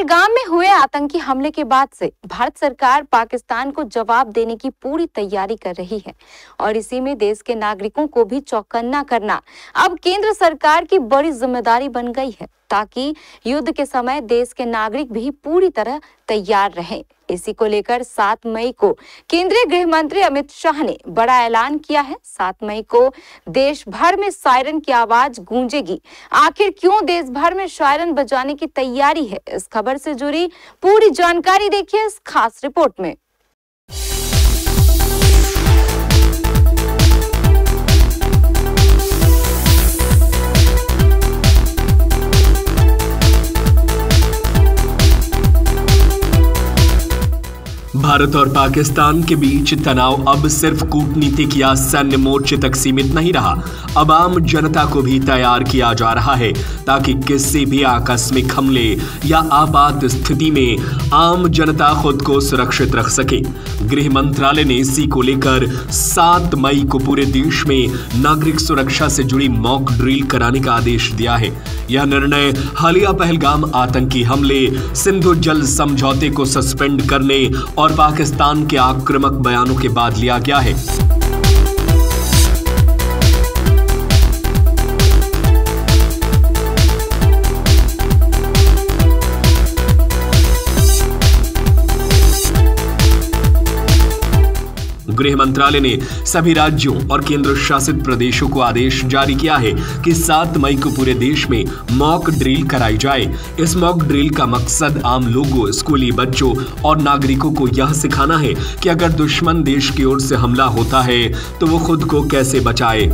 पहलगाम में हुए आतंकी हमले के बाद से भारत सरकार पाकिस्तान को जवाब देने की पूरी तैयारी कर रही है और इसी में देश के नागरिकों को भी चौकन्ना करना अब केंद्र सरकार की बड़ी जिम्मेदारी बन गई है, ताकि युद्ध के समय देश के नागरिक भी पूरी तरह तैयार रहें। इसी को लेकर 7 मई को केंद्रीय गृह मंत्री अमित शाह ने बड़ा ऐलान किया है। 7 मई को देश भर में सायरन की आवाज गूंजेगी। आखिर क्यों देश भर में सायरन बजाने की तैयारी है, इस खबर से जुड़ी पूरी जानकारी देखिए इस खास रिपोर्ट में। भारत और पाकिस्तान के बीच तनाव अब सिर्फ कूटनीतिक या सैन्य मोर्चे तक सीमित नहीं रहा। अब आम जनता को भी तैयार किया जा रहा है ताकि किसी भी आकस्मिक हमले या आपात स्थिति में आम जनता खुद को सुरक्षित रख सके। गृह मंत्रालय ने इसी को लेकर 7 मई को पूरे देश में नागरिक सुरक्षा से जुड़ी मॉक ड्रिल कराने का आदेश दिया है। यह निर्णय हालिया पहलगाम आतंकी हमले, सिंधु जल समझौते को सस्पेंड करने और पाकिस्तान के आक्रामक बयानों के बाद लिया गया है। गृह मंत्रालय ने सभी राज्यों और केंद्र शासित प्रदेशों को आदेश जारी किया है कि 7 मई को पूरे देश में मॉक ड्रिल कराई जाए। इस मॉक ड्रिल का मकसद आम लोगों, स्कूली बच्चों और नागरिकों को यह सिखाना है कि अगर दुश्मन देश की ओर से हमला होता है तो वो खुद को कैसे बचाए।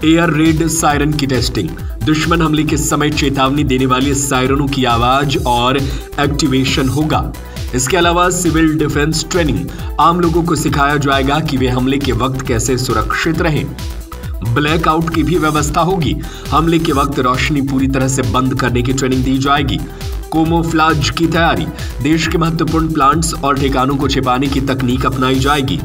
एयर रेड सायरन की टेस्टिंग। दुश्मन हमले के समय चेतावनी देने वाले सायरनों की आवाज और एक्टिवेशन होगा। इसके अलावा सिविल डिफेंस ट्रेनिंग, आम लोगों को सिखाया जाएगा कि वे हमले के वक्त कैसे सुरक्षित रहें। ब्लैकआउट की भी व्यवस्था होगी। हमले के वक्त रोशनी पूरी तरह से बंद करने की ट्रेनिंग दी जाएगी। कोमोफ्लाज की तैयारी, देश के महत्वपूर्ण प्लांट्स और ठिकानों को छिपाने की तकनीक अपनाई जाएगी।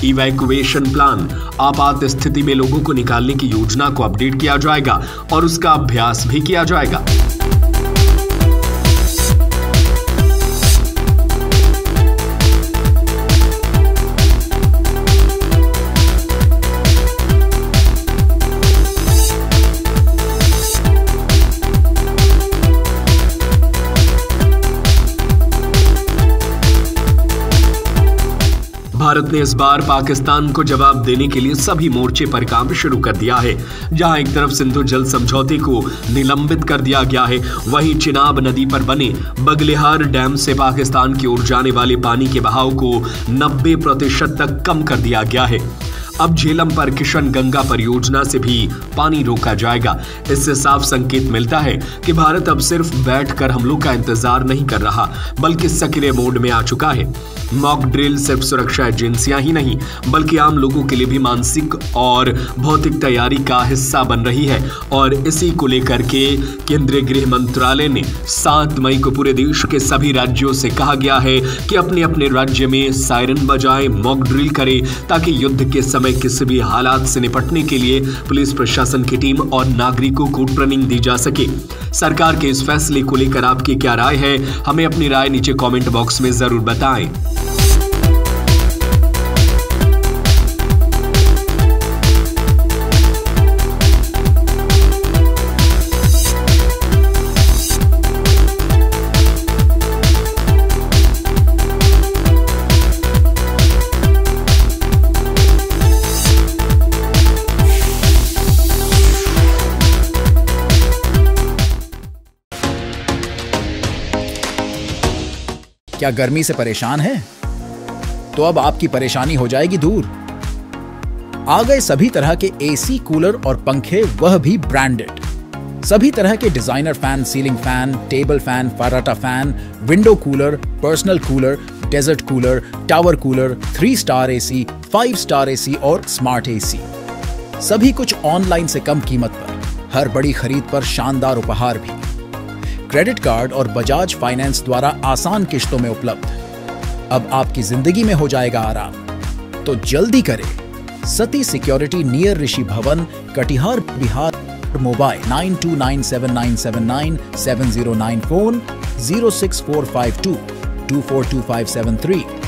इवैक्यूएशन प्लान, आपात स्थिति में लोगों को निकालने की योजना को अपडेट किया जाएगा और उसका अभ्यास भी किया जाएगा। भारत ने इस बार पाकिस्तान को जवाब देने के लिए सभी मोर्चे पर काम शुरू कर दिया है। जहां एक तरफ सिंधु जल समझौते को निलंबित कर दिया गया है, वहीं चिनाब नदी पर बने बगलिहार डैम से पाकिस्तान की ओर जाने वाले पानी के बहाव को 90% तक कम कर दिया गया है। अब झेलम पर किशन गंगा परियोजना से भी पानी रोका जाएगा। इससे साफ संकेत मिलता है कि भारत अब सिर्फ बैठकर हमलों का इंतजार नहीं कर रहा, बल्कि सक्रिय मोड में आ चुका है। मॉक ड्रिल सिर्फ सुरक्षा एजेंसियां ही नहीं, बल्कि आम लोगों के लिए भी मानसिक और भौतिक तैयारी का हिस्सा बन रही है। और इसी को लेकर के केंद्रीय गृह मंत्रालय ने 7 मई को पूरे देश के सभी राज्यों से कहा गया है कि अपने अपने राज्य में सायरन बजाएं, मॉक ड्रिल करें, ताकि युद्ध के समय किसी भी हालात से निपटने के लिए पुलिस प्रशासन की टीम और नागरिकों को ट्रेनिंग दी जा सके। सरकार के इस फैसले को लेकर आपकी क्या राय है? हमें अपनी राय नीचे कमेंट बॉक्स में जरूर बताएं। क्या गर्मी से परेशान हैं? तो अब आपकी परेशानी हो जाएगी दूर। आ गए सभी तरह के एसी, कूलर और पंखे, वह भी ब्रांडेड। सभी तरह के designer fan, ceiling fan, table fan, फराटा fan, window cooler, personal cooler, desert cooler, tower cooler, 3 star AC, 5 star AC और स्मार्ट एसी। सभी कुछ ऑनलाइन से कम कीमत पर, हर बड़ी खरीद पर शानदार उपहार भी। क्रेडिट कार्ड और बजाज फाइनेंस द्वारा आसान किश्तों में उपलब्ध। अब आपकी जिंदगी में हो जाएगा आराम। तो जल्दी करें। सती सिक्योरिटी नियर ऋषि भवन, कटिहार, बिहार। Mobile 9297979709 phone 06452 242573।